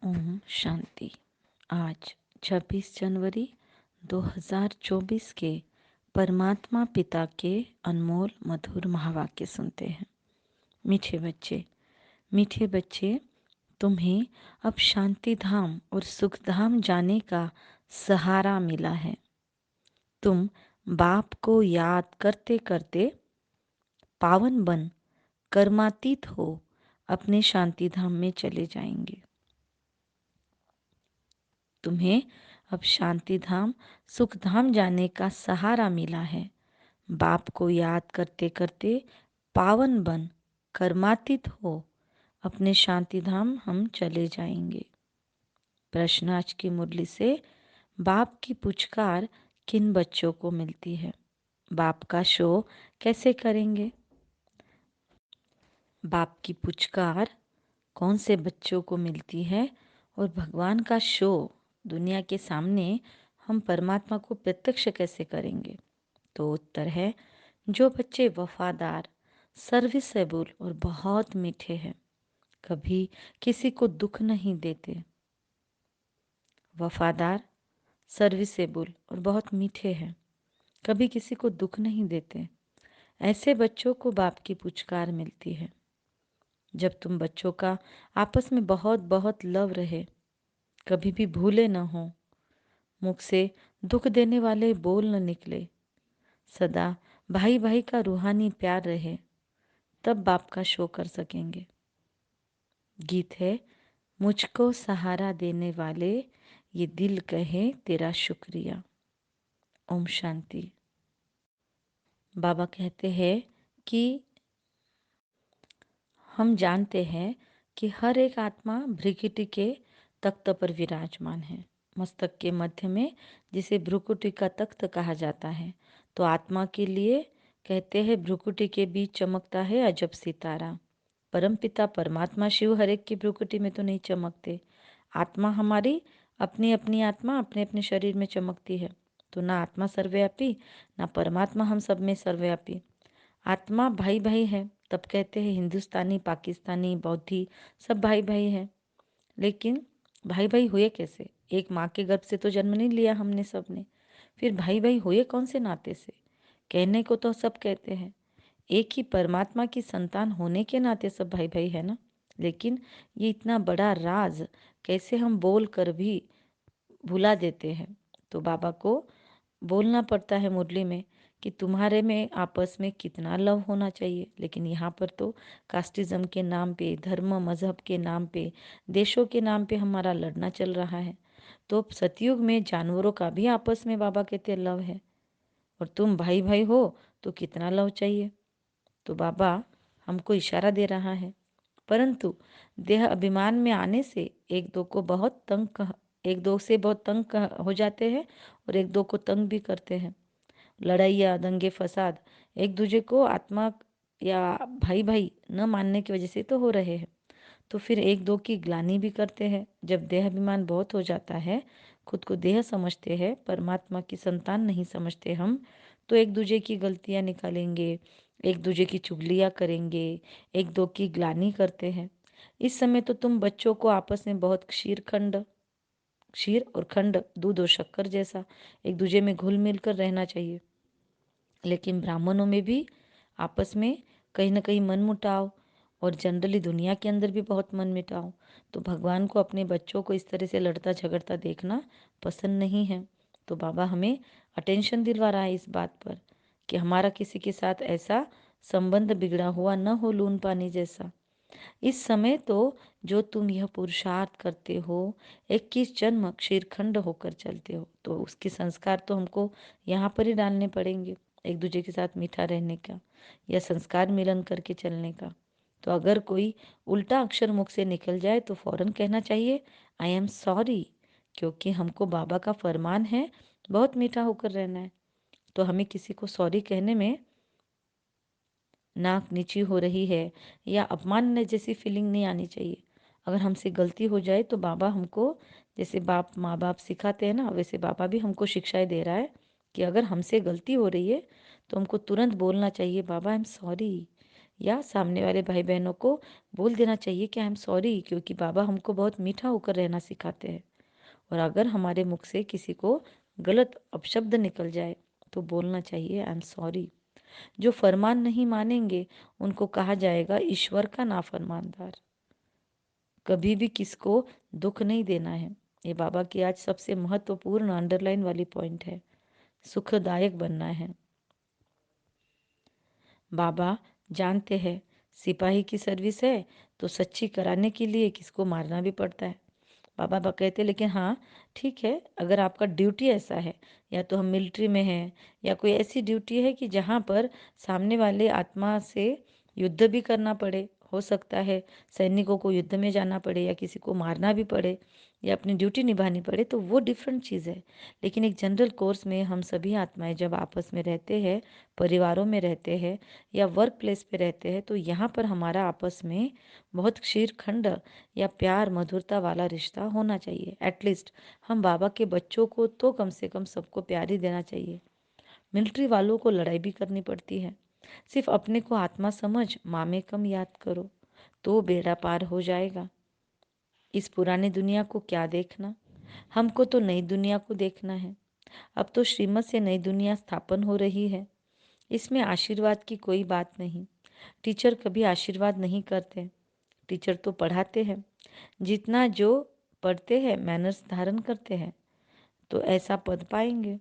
ओम शांति। आज 26 जनवरी 2024 के परमात्मा पिता के अनमोल मधुर महावाक्य सुनते हैं। मीठे बच्चे, तुम्हें अब शांति धाम और सुख धाम जाने का सहारा मिला है। तुम बाप को याद करते करते पावन बन कर्मातीत हो अपने शांति धाम में चले जाएंगे। तुम्हें अब शांति धाम सुख धाम जाने का सहारा मिला है। बाप को याद करते करते पावन बन कर्मातीत हो अपने शांति धाम हम चले जाएंगे। प्रश्न आज की मुरली से, बाप की पुचकार किन बच्चों को मिलती है? बाप का शो कैसे करेंगे? बाप की पुचकार कौन से बच्चों को मिलती है और भगवान का शो दुनिया के सामने हम परमात्मा को प्रत्यक्ष कैसे करेंगे? तो उत्तर है, जो बच्चे वफादार, सर्विसेबल और बहुत मीठे हैं, कभी किसी को दुख नहीं देते। वफादार, सर्विसेबल और बहुत मीठे हैं, कभी किसी को दुख नहीं देते। ऐसे बच्चों को बाप की पुचकार मिलती है। जब तुम बच्चों का आपस में बहुत बहुत लव रहे, कभी भी भूले न हो, मुख से दुख देने वाले बोल न निकले, सदा भाई भाई का रूहानी प्यार रहे, तब बाप का शो कर सकेंगे। गीत है, मुझको सहारा देने वाले, ये दिल कहे तेरा शुक्रिया। ओम शांति। बाबा कहते हैं कि हम जानते हैं कि हर एक आत्मा भृकुटी के तख्त पर विराजमान है। मस्तक के मध्य में, जिसे भ्रुकुटी का तख्त कहा जाता है, तो आत्मा के लिए कहते हैं भ्रुकुटी के बीच चमकता है अजब सितारा। परमपिता परमात्मा शिव हर एक की भ्रुकुटी में तो नहीं चमकते। आत्मा हमारी अपनी अपनी आत्मा अपने अपने शरीर में चमकती है। तो ना आत्मा सर्वव्यापी, ना परमात्मा हम सब में सर्वव्यापी। आत्मा भाई भाई है, तब कहते हैं हिंदुस्तानी, पाकिस्तानी, बौद्धि सब भाई भाई हैं। लेकिन भाई भाई हुए कैसे? एक माँ के गर्भ से तो जन्म नहीं लिया हमने सब ने। फिर भाई भाई हुए कौन से नाते से? कहने को तो सब कहते हैं, एक ही परमात्मा की संतान होने के नाते सब भाई भाई है ना। लेकिन ये इतना बड़ा राज कैसे हम बोल कर भी भुला देते हैं। तो बाबा को बोलना पड़ता है मुरली में कि तुम्हारे में आपस में कितना लव होना चाहिए। लेकिन यहाँ पर तो कास्टिज्म के नाम पे, धर्म मजहब के नाम पे, देशों के नाम पे हमारा लड़ना चल रहा है। तो सतयुग में जानवरों का भी आपस में बाबा कहते लव है, और तुम भाई भाई हो तो कितना लव चाहिए। तो बाबा हमको इशारा दे रहा है, परंतु देह अभिमान में आने से एक दो से बहुत हो जाते हैं और एक दो को तंग भी करते हैं। लड़ाइयाँ, दंगे फसाद एक दूसरे को आत्मा या भाई भाई न मानने की वजह से तो हो रहे हैं। तो फिर एक दो की ग्लानि भी करते हैं। जब देह अभिमान बहुत हो जाता है, खुद को देह समझते हैं, परमात्मा की संतान नहीं समझते हम, तो एक दूसरे की गलतियाँ निकालेंगे, एक दूसरे की चुगलियाँ करेंगे, एक दो की ग्लानि करते हैं। इस समय तो तुम बच्चों को आपस में बहुत क्षीर और खंड, दूध और शक्कर जैसा एक दूसरे में घुल मिल कर रहना चाहिए। लेकिन ब्राह्मणों में भी आपस में कहीं ना कहीं मनमुटाव, और जनरली दुनिया के अंदर भी बहुत मनमुटाव। तो भगवान को अपने बच्चों को इस तरह से लड़ता झगड़ता देखना पसंद नहीं है। तो बाबा हमें अटेंशन दिलवा रहा है इस बात पर कि हमारा किसी के साथ ऐसा संबंध बिगड़ा हुआ न हो, लून पानी जैसा। इस समय तो जो तुम यह पुरुषार्थ करते हो, 21 जन्म क्षीरखंड होकर चलते हो, तो उसके संस्कार तो हमको यहाँ पर ही डालने पड़ेंगे। एक दूसरे के साथ मीठा रहने का या संस्कार मिलन करके चलने का। तो अगर कोई उल्टा अक्षर मुख से निकल जाए तो फौरन कहना चाहिए, आई एम सॉरी, क्योंकि हमको बाबा का फरमान है बहुत मीठा होकर रहना है। तो हमें किसी को सॉरी कहने में नाक नीची हो रही है या अपमान जैसी फीलिंग नहीं आनी चाहिए। अगर हमसे गलती हो जाए तो बाबा हमको, जैसे बाप माँ बाप सिखाते हैं ना, वैसे बाबा भी हमको शिक्षाएं दे रहा है कि अगर हमसे गलती हो रही है तो हमको तुरंत बोलना चाहिए, बाबा आई एम सॉरी, या सामने वाले भाई बहनों को बोल देना चाहिए कि आई एम सॉरी, क्योंकि बाबा हमको बहुत मीठा होकर रहना सिखाते हैं। और अगर हमारे मुख से किसी को गलत अपशब्द निकल जाए तो बोलना चाहिए आई एम सॉरी। जो फरमान नहीं मानेंगे उनको कहा जाएगा ईश्वर का नाफरमानदार। कभी भी किसको दुख नहीं देना है। ये बाबा की आज सबसे महत्वपूर्ण अंडरलाइन वाली पॉइंट है। सुखदायक बनना है। बाबा जानते हैं सिपाही की सर्विस है तो सच्ची कराने के लिए किसको मारना भी पड़ता है। बाबा कहते लेकिन हाँ ठीक है, अगर आपका ड्यूटी ऐसा है, या तो हम मिलिट्री में हैं या कोई ऐसी ड्यूटी है कि जहाँ पर सामने वाले आत्मा से युद्ध भी करना पड़े, हो सकता है सैनिकों को युद्ध में जाना पड़े या किसी को मारना भी पड़े या अपनी ड्यूटी निभानी पड़े, तो वो डिफरेंट चीज़ है। लेकिन एक जनरल कोर्स में हम सभी आत्माएं जब आपस में रहते हैं, परिवारों में रहते हैं या वर्क प्लेस पे रहते हैं, तो यहाँ पर हमारा आपस में बहुत क्षीरखंड या प्यार मधुरता वाला रिश्ता होना चाहिए। एटलीस्ट हम बाबा के बच्चों को तो कम से कम सबको प्यार ही देना चाहिए। मिलिट्री वालों को लड़ाई भी करनी पड़ती है। सिर्फ अपने को आत्मा समझ माँ में कम याद करो तो बेड़ा पार हो जाएगा। इस पुरानी दुनिया को क्या देखना, हमको तो नई दुनिया को देखना है। अब तो श्रीमत से नई दुनिया स्थापन हो रही है। इसमें आशीर्वाद की कोई बात नहीं। टीचर कभी आशीर्वाद नहीं करते, टीचर तो पढ़ाते हैं। जितना जो पढ़ते हैं मैनर्स धारण करते हैं तो ऐसा पद पाएंगे,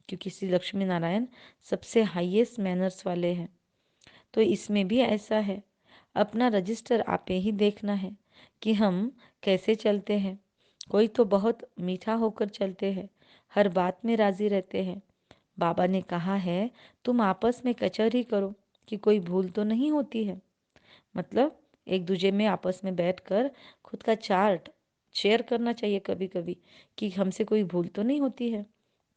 क्योंकि श्री लक्ष्मी नारायण सबसे हाईएस्ट मैनर्स वाले हैं। तो इसमें भी ऐसा है। अपना रजिस्टर आपे ही देखना है कि हम कैसे चलते हैं। कोई तो बहुत मीठा होकर चलते हैं, हर बात में राजी रहते हैं। बाबा ने कहा है तुम आपस में कचहरी करो कि कोई भूल तो नहीं होती है। मतलब एक दूसरे में आपस में बैठकर खुद का चार्ट शेयर करना चाहिए कभी कभी कि हमसे कोई भूल तो नहीं होती है।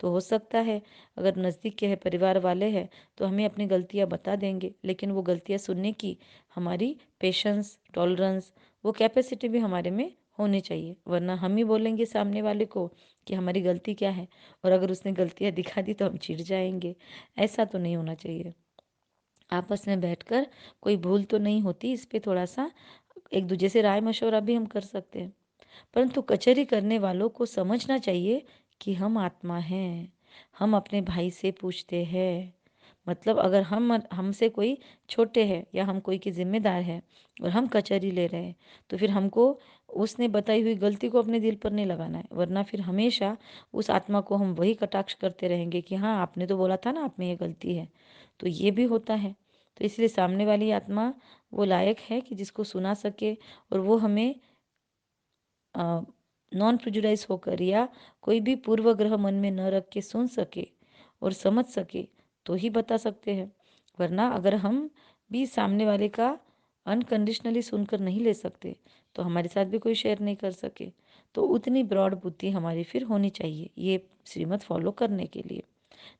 तो हो सकता है अगर नज़दीक के है परिवार वाले हैं तो हमें अपनी गलतियां बता देंगे, लेकिन वो गलतियां सुनने की हमारी पेशेंस टॉलरेंस वो कैपेसिटी भी हमारे में होनी चाहिए। वरना हम ही बोलेंगे सामने वाले को कि हमारी गलती क्या है, और अगर उसने गलतियां दिखा दी तो हम चिढ़ जाएंगे। ऐसा तो नहीं होना चाहिए। आपस में बैठकर कोई भूल तो नहीं होती, इस पे थोड़ा सा एक दूसरे से राय मशवरा भी हम कर सकते हैं। परंतु कचहरी करने वालों को समझना चाहिए कि हम आत्मा हैं। हम अपने भाई से पूछते हैं। मतलब अगर हम हमसे कोई छोटे हैं या हम कोई के जिम्मेदार है और हम कचहरी ले रहे हैं, तो फिर हमको उसने बताई हुई गलती को अपने दिल पर नहीं लगाना है। वरना फिर हमेशा उस आत्मा को हम वही कटाक्ष करते रहेंगे कि हाँ आपने तो बोला था ना आप में ये गलती है। तो ये भी होता है। तो इसलिए सामने वाली आत्मा वो लायक है कि जिसको सुना सके, और वो हमें नॉन प्रिजुडाइज होकर या कोई भी पूर्वग्रह मन में न रख के सुन सके और समझ सके तो ही बता सकते हैं। वरना अगर हम भी सामने वाले का अनकंडीशनली सुनकर नहीं ले सकते तो हमारे साथ भी कोई शेयर नहीं कर सके। तो उतनी ब्रॉड बुद्धि हमारी फिर होनी चाहिए ये श्रीमत फॉलो करने के लिए।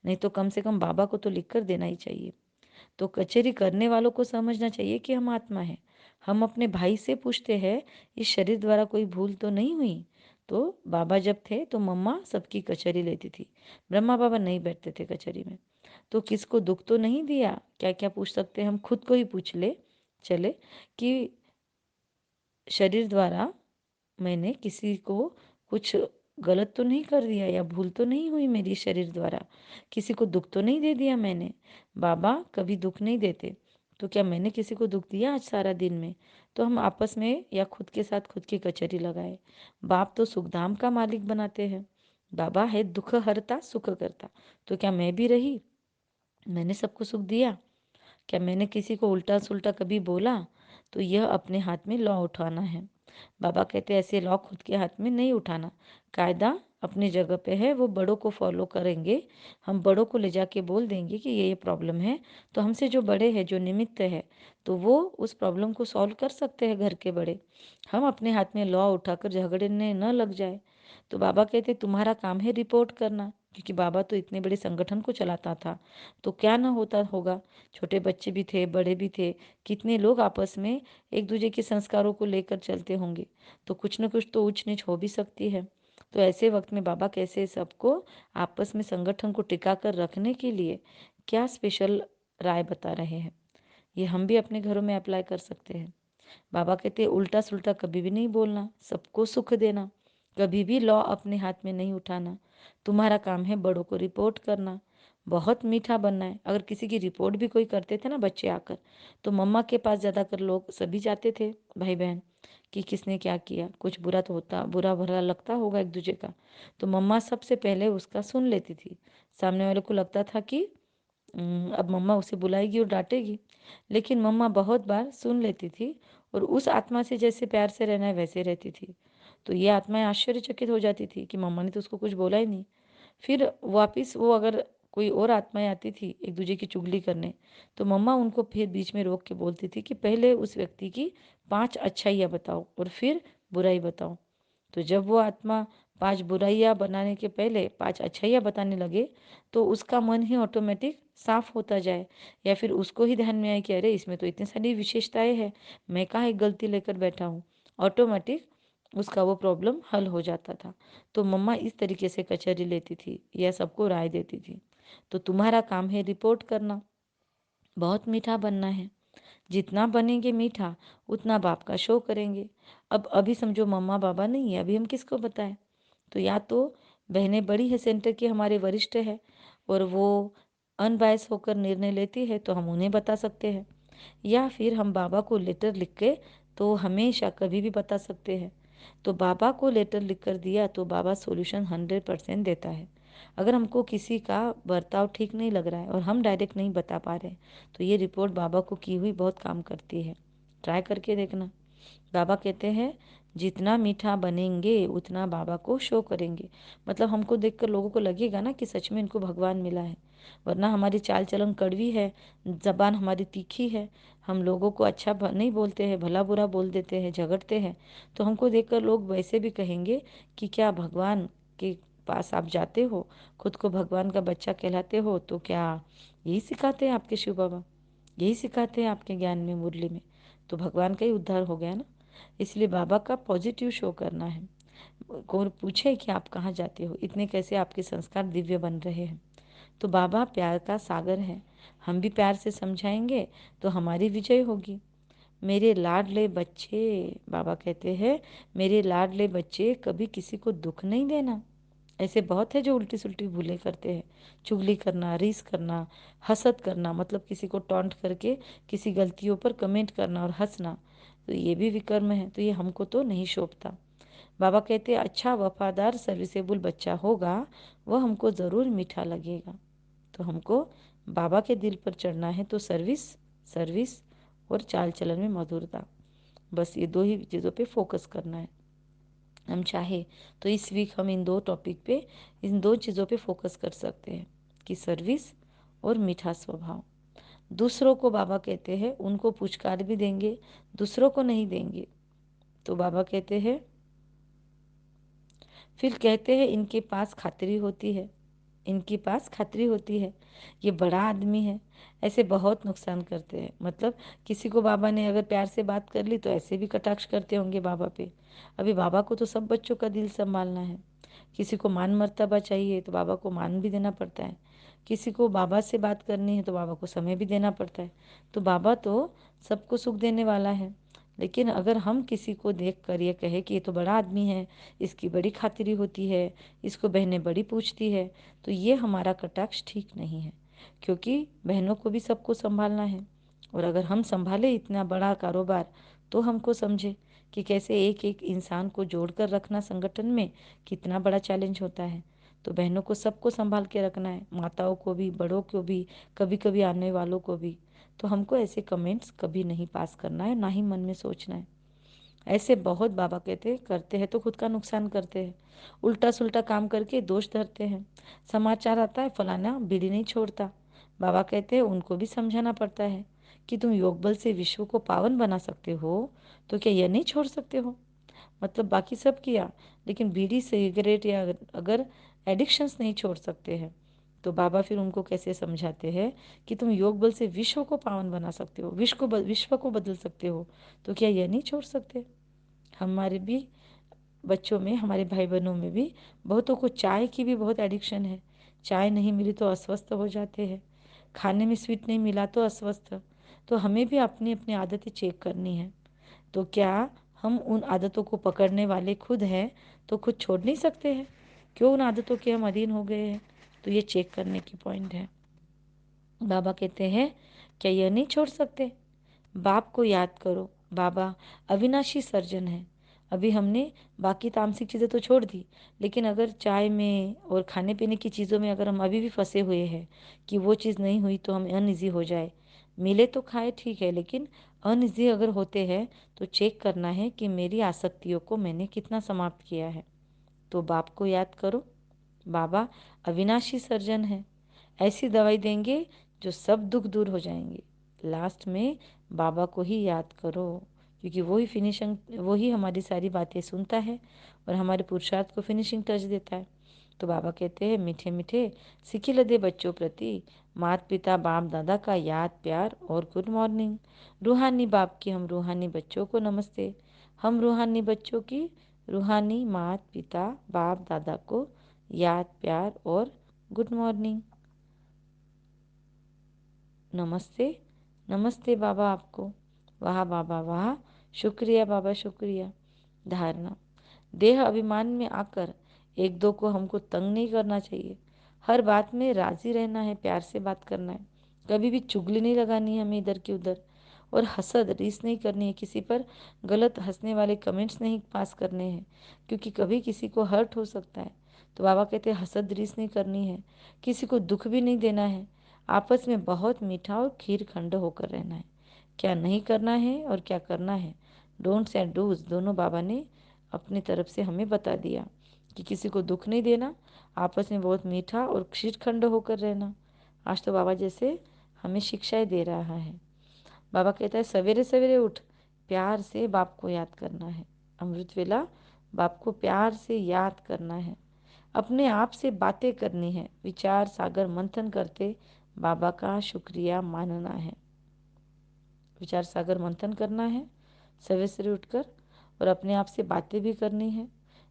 नहीं तो कम से कम बाबा को तो लिख कर देना ही चाहिए। तो कचहरी करने वालों को समझना चाहिए कि हम आत्मा हैं। हम अपने भाई से पूछते हैं इस शरीर द्वारा कोई भूल तो नहीं हुई। तो बाबा जब थे तो मम्मा सबकी कचहरी लेती थी, ब्रह्मा बाबा नहीं बैठते थे कचहरी में। तो किसको दुख तो नहीं दिया, क्या क्या पूछ सकते हैं हम खुद को ही पूछ ले चले कि शरीर द्वारा मैंने किसी को कुछ गलत तो नहीं कर दिया या भूल तो नहीं हुई मेरी शरीर द्वारा, किसी को दुख तो नहीं दे दिया मैंने। बाबा कभी दुख नहीं देते, तो क्या मैंने किसी को दुख दिया आज सारा दिन में। तो हम आपस में या खुद के साथ खुद की कचहरी लगाए। बाप तो सुखधाम का मालिक बनाते हैं। बाबा है दुख हरता सुख करता। तो क्या मैं भी रही, मैंने सबको सुख दिया? क्या मैंने किसी को उल्टा सुल्टा कभी बोला? तो यह अपने हाथ में लॉ उठाना है। बाबा कहते हैं ऐसे लॉ खुद के हाथ में नहीं उठाना। कायदा अपनी जगह पे है, वो बड़ों को फॉलो करेंगे। हम बड़ों को ले जाके बोल देंगे कि ये प्रॉब्लम है, तो हमसे जो बड़े हैं जो निमित्त है तो वो उस प्रॉब्लम को सॉल्व कर सकते हैं घर के बड़े। हम अपने हाथ में लॉ उठाकर झगड़ने न लग जाए। तो बाबा कहते तुम्हारा काम है रिपोर्ट करना, क्योंकि बाबा तो इतने बड़े संगठन को चलाता था। तो क्या ना होता होगा, छोटे बच्चे भी थे बड़े भी थे, कितने लोग आपस में एक दूसरे के संस्कारों को लेकर चलते होंगे। तो कुछ न कुछ तो ऊंच नीच हो भी सकती है। तो ऐसे वक्त में बाबा कैसे सबको आपस में संगठन को टिका कर रखने के लिए क्या स्पेशल राय बता रहे हैं। ये हम भी अपने घरों में अप्लाई कर सकते हैं। बाबा कहते हैं उल्टा सुल्टा कभी भी नहीं बोलना, सबको सुख देना, कभी भी लॉ अपने हाथ में नहीं उठाना। तुम्हारा काम है बड़ों को रिपोर्ट करना, बहुत मीठा बनना है। अगर किसी की रिपोर्ट भी कोई करते थे ना बच्चे आकर, तो मम्मा के पास ज़्यादातर लोग सभी जाते थे, भाई बहन, कि किसने क्या किया, कुछ बुरा तो होता, बुरा भला लगता होगा एक दूसरे का। तो मम्मा सबसे पहले उसका सुन लेती थी। सामने वाले को लगता था कि अब मम्मा उसे बुलाएगी और डांटेगी, लेकिन मम्मा बहुत बार सुन लेती थी और उस आत्मा से जैसे प्यार से रहना है वैसे रहती थी। तो ये आत्माएं आश्चर्यचकित हो जाती थी कि मम्मा ने तो उसको कुछ बोला ही नहीं। फिर वापस वो अगर कोई और आत्माएं आती थी एक दूसरे की चुगली करने, तो मम्मा उनको फिर बीच में रोक के बोलती थी कि पहले उस व्यक्ति की 5 अच्छाइयाँ बताओ और फिर बुराई बताओ। तो जब वो आत्मा 5 बुराइयाँ बनाने के पहले 5 अच्छाइयाँ बताने लगे, तो उसका मन ही ऑटोमेटिक साफ होता जाए, या फिर उसको ही ध्यान में आए कि अरे इसमें तो इतनी सारी विशेषताएं हैं, मैं कहाँ एक गलती लेकर बैठा हूँ। ऑटोमेटिक उसका वो प्रॉब्लम हल हो जाता था। तो मम्मा इस तरीके से कचहरी लेती थी या सबको राय देती थी। तो तुम्हारा काम है रिपोर्ट करना, बहुत मीठा बनना है, जितना बनेंगे मीठा उतना बाप का शो करेंगे। अब अभी समझो मम्मा बाबा नहीं है, अभी हम किसको बताएं। तो या तो बहनें बड़ी है सेंटर की, हमारे वरिष्ठ है, और वो अनबायस होकर निर्णय लेती है तो हम उन्हें बता सकते हैं, या फिर हम बाबा को लेटर लिख के तो हमेशा कभी भी बता सकते हैं। तो बाबा को लेटर लिख कर दिया तो बाबा सॉल्यूशन 100% देता है। अगर हमको किसी का बर्ताव ठीक नहीं लग रहा है और हम डायरेक्ट नहीं बता पा रहे, तो ये रिपोर्ट बाबा को की हुई बहुत काम करती है। ट्राई करके देखना। बाबा कहते हैं जितना मीठा बनेंगे उतना बाबा को शो करेंगे। मतलब हमको देखकर लोगों को लगेगा ना कि सच में इनको भगवान मिला है। वरना हमारी चाल चलन कड़वी है, जबान हमारी तीखी है, हम लोगों को अच्छा नहीं बोलते हैं, भला बुरा बोल देते हैं, झगड़ते हैं, तो हमको देखकर लोग वैसे भी कहेंगे कि क्या भगवान के पास आप जाते हो, खुद को भगवान का बच्चा कहलाते हो, तो क्या यही सिखाते हैं आपके शिव बाबा, यही सिखाते हैं आपके ज्ञान में, मुरली में? तो भगवान का ही उद्धार हो गया ना। इसलिए बाबा का पॉजिटिव शो करना है। कोई पूछे कि आप कहाँ जाते हो, इतने कैसे आपके संस्कार दिव्य बन रहे हैं। तो बाबा प्यार का सागर है, हम भी प्यार से समझाएंगे तो हमारी विजय होगी। मेरे लाडले बच्चे, बाबा कहते हैं मेरे लाडले बच्चे कभी किसी को दुख नहीं देना। ऐसे बहुत है जो उल्टी सुल्टी भूलें करते हैं, चुगली करना, रीस करना, हसद करना, मतलब किसी को टॉन्ट करके किसी गलतियों पर कमेंट करना और हंसना, तो ये भी विकर्म है, तो ये हमको तो नहीं शोभता। बाबा कहते हैं अच्छा वफादार सर्विसेबल बच्चा होगा, वह हमको ज़रूर मीठा लगेगा। तो हमको बाबा के दिल पर चढ़ना है तो सर्विस, सर्विस और चाल चलन में मधुरता, बस ये दो ही चीज़ों पे फोकस करना है। हम चाहे तो इस वीक हम इन दो टॉपिक पे, इन दो चीज़ों पे फोकस कर सकते हैं कि सर्विस और मीठा स्वभाव। दूसरों को बाबा कहते हैं उनको पुचकार भी देंगे, दूसरों को नहीं देंगे। तो बाबा कहते हैं, फिर कहते हैं इनके पास खातिरी होती है, इनके पास खातिरी होती है, ये बड़ा आदमी है, ऐसे बहुत नुकसान करते हैं। मतलब किसी को बाबा ने अगर प्यार से बात कर ली तो ऐसे भी कटाक्ष करते होंगे बाबा पे। अभी बाबा को तो सब बच्चों का दिल संभालना है। किसी को मान मर्तबा चाहिए तो बाबा को मान भी देना पड़ता है, किसी को बाबा से बात करनी है तो बाबा को समय भी देना पड़ता है। तो बाबा तो सबको सुख देने वाला है, लेकिन अगर हम किसी को देख कर ये कहे कि ये तो बड़ा आदमी है, इसकी बड़ी खातिरी होती है, इसको बहनें बड़ी पूछती है, तो ये हमारा कटाक्ष ठीक नहीं है, क्योंकि बहनों को भी सबको संभालना है। और अगर हम संभाले इतना बड़ा कारोबार, तो हमको समझे कि कैसे एक एक इंसान को जोड़कर रखना संगठन में कितना बड़ा चैलेंज होता है। तो बहनों को सबको संभाल के रखना है, माताओं को भी, बड़ों को भी, कभी कभी आने वालों को भी। तो हमको ऐसे कमेंट्स कभी नहीं पास करना है, ना ही मन में सोचना है। ऐसे बहुत बाबा कहते करते हैं तो खुद का नुकसान करते हैं, उल्टा सुल्टा काम करके दोष धरते हैं। समाचार आता है फलाना बीड़ी नहीं छोड़ता, बाबा कहते हैं उनको भी समझाना पड़ता है कि तुम योग बल से विश्व को पावन बना सकते हो, तो क्या यह नहीं छोड़ सकते हो? मतलब बाकी सब किया, लेकिन बीड़ी सिगरेट या अगर एडिक्शंस नहीं छोड़ सकते हैं, तो बाबा फिर उनको कैसे समझाते हैं कि तुम योग बल से विश्व को पावन बना सकते हो, विश्व को बदल सकते हो, तो क्या यह नहीं छोड़ सकते? हमारे भी बच्चों में, हमारे भाई बहनों में भी बहुतों को चाय की भी बहुत एडिक्शन है। चाय नहीं मिली तो अस्वस्थ हो जाते हैं, खाने में स्वीट नहीं मिला तो अस्वस्थ। तो हमें भी अपनी अपनी आदतें चेक करनी है। तो क्या हम उन आदतों को पकड़ने वाले खुद हैं, तो खुद छोड़ नहीं सकते हैं? क्यों उन आदतों के हम अधीन हो गए हैं? तो ये चेक करने की पॉइंट है। बाबा कहते हैं, क्या यह नहीं छोड़ सकते? बाप को याद करो। बाबा अविनाशी सर्जन है। अभी हमने बाकी तामसिक चीज़ें तो छोड़ दी, लेकिन अगर चाय में और खाने पीने की चीज़ों में अगर हम अभी भी फंसे हुए हैं कि वो चीज़ नहीं हुई तो हम अनइजी हो जाए। मिले तो खाए, ठीक है, लेकिन अनइजी अगर होते हैं तो चेक करना है कि मेरी आसक्तियों को मैंने कितना समाप्त किया है। तो बाप को याद करो। बाबा अविनाशी सर्जन है। ऐसी दवाई देंगे जो सब दुख दूर हो जाएंगे। लास्ट में बाबा को ही याद करो, क्योंकि वो ही हमारी सारी बातें सुनता है और हमारे पुरुषार्थ को फिनिशिंग टच देता है। तो बाबा कहते हैं, मीठे मीठे सिखी लदे बच्चों प्रति माता पिता बाप दादा का याद प्यार और गुड मॉर्निंग। रूहानी बाप की हम रूहानी बच्चों को नमस्ते। हम रूहानी बच्चों की रूहानी माता पिता बाप दादा को याद प्यार और गुड मॉर्निंग। नमस्ते। नमस्ते बाबा आपको। वाह बाबा वाह। शुक्रिया बाबा शुक्रिया। धारणा। देह अभिमान में आकर एक दो को हमको तंग नहीं करना चाहिए। हर बात में राजी रहना है, प्यार से बात करना है। कभी भी चुगली नहीं लगानी है हमें इधर की उधर। और हसद रीस नहीं करनी है, किसी पर गलत हंसने वाले कमेंट्स नहीं पास करने हैं, क्योंकि कभी किसी को हर्ट हो सकता है। तो बाबा कहते हैं हसद रीस नहीं करनी है, किसी को दुख भी नहीं देना है। आपस में बहुत मीठा और खीर खंड होकर रहना है। क्या नहीं करना है और क्या करना है, डोंट्स एंड डूज दोनों बाबा ने अपनी तरफ से हमें बता दिया कि किसी को दुख नहीं देना, आपस में बहुत मीठा और खीरखंड होकर रहना। आज तो बाबा जैसे हमें शिक्षाएं दे रहा है। बाबा कहता है सवेरे सवेरे उठ प्यार से बाप को याद करना है। अमृत वेला बाप को प्यार से याद करना है। अपने आप से बातें करनी है, विचार सागर मंथन करते बाबा का शुक्रिया मानना है। विचार सागर मंथन करना है सवेरे सवेरे उठकर, और अपने आप से बातें भी करनी है।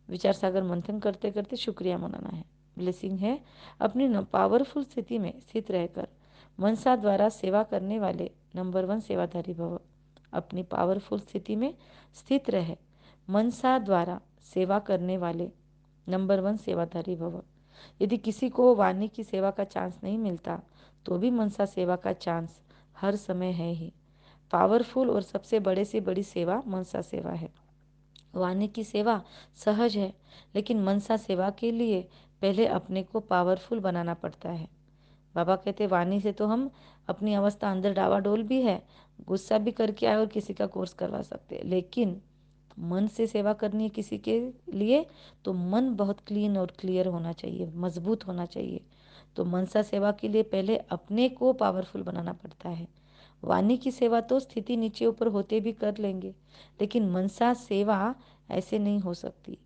विचार सागर मंथन करते करते शुक्रिया मनाना है। ब्लेसिंग है, अपनी पावरफुल स्थिति में स्थित रहकर मनसा द्वारा सेवा करने वाले नंबर 1 सेवाधारी भव। अपनी पावरफुल स्थिति में स्थित रहे मनसा द्वारा सेवा करने वाले नंबर 1 सेवाधारी भव। यदि किसी को वाणी की सेवा का चांस नहीं मिलता तो भी मनसा सेवा का चांस हर समय है ही। पावरफुल और सबसे बड़े से बड़ी सेवा मनसा सेवा है। वाणी की सेवा सहज है, लेकिन मनसा सेवा के लिए पहले अपने को पावरफुल बनाना पड़ता है। बाबा कहते वाणी से तो हम अपनी अवस्था अंदर डावाडोल भी है, गुस्सा भी करके आए और किसी का कोर्स करवा सकते हैं, लेकिन मन से सेवा करनी है किसी के लिए तो मन बहुत क्लीन और क्लियर होना चाहिए, मजबूत होना चाहिए। तो मनसा सेवा के लिए पहले अपने को पावरफुल बनाना पड़ता है। वाणी की सेवा तो स्थिति नीचे ऊपर होते भी कर लेंगे, लेकिन मनसा सेवा ऐसे नहीं हो सकती।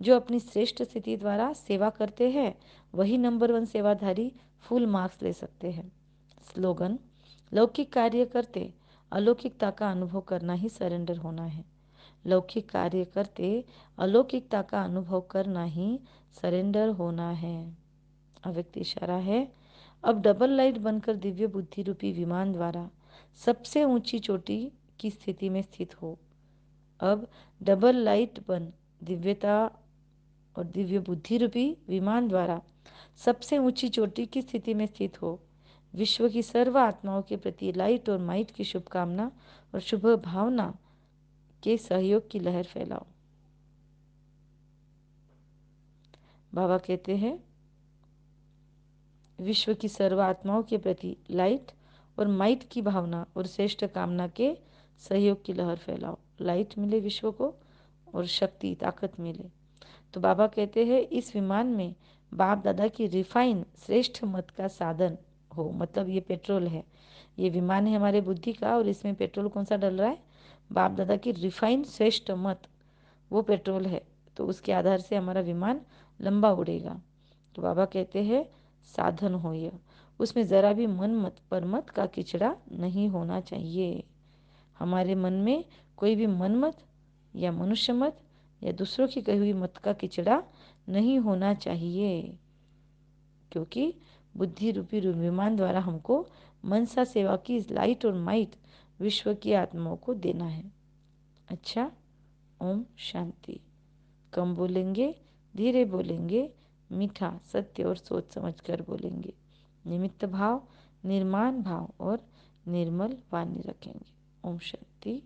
जो अपनी श्रेष्ठ स्थिति द्वारा सेवा करते हैं वही नंबर 1 सेवाधारी फुल मार्क्स ले सकते हैं। स्लोगन। लौकिक कार्य करते अलौकिकता का अनुभव करना ही सरेंडर होना है। लौकिक कार्य करते अलौकिकता का अनुभव करना ही सरेंडर होना है। अव्यक्त इशारा है। अब डबल लाइट बनकर दिव्य बुद्धि रूपी विमान द्वारा सबसे ऊंची चोटी की स्थिति में स्थित हो। अब डबल लाइट बन दिव्यता और दिव्य बुद्धि रूपी विमान द्वारा सबसे ऊंची चोटी की स्थिति में स्थित हो। विश्व की सर्व आत्माओं के प्रति लाइट और माइट की शुभकामना और शुभ भावना के सहयोग की लहर फैलाओ। बाबा कहते हैं विश्व की सर्व आत्माओं के प्रति लाइट और माइट की भावना और श्रेष्ठ कामना के सहयोग की लहर फैलाओ। लाइट मिले विश्व को और शक्ति ताकत मिले। तो बाबा कहते हैं इस विमान में बाप दादा की रिफाइन श्रेष्ठ मत का साधन हो, मतलब ये पेट्रोल है, ये विमान है हमारे बुद्धि का, और इसमें पेट्रोल कौन सा डल रहा है, बाप दादा की रिफाइन श्रेष्ठ मत, वो पेट्रोल है। तो उसके आधार से हमारा विमान लंबा उड़ेगा। तो बाबा कहते हैं साधन हो यह, उसमें ज़रा भी मन मत पर मत का किचड़ा नहीं होना चाहिए। हमारे मन में कोई भी मन मत या मनुष्य मत या दूसरों की कही हुई मत का किचड़ा नहीं होना चाहिए, क्योंकि बुद्धि रूपी विमान द्वारा हमको मनसा सेवा की लाइट और माइट विश्व की आत्माओं को देना है। अच्छा, ओम शांति। कम बोलेंगे, धीरे बोलेंगे, मीठा, सत्य और सोच समझ कर बोलेंगे। निमित्त भाव, निर्माण भाव और निर्मल वाणी रखेंगे। ओम शांति।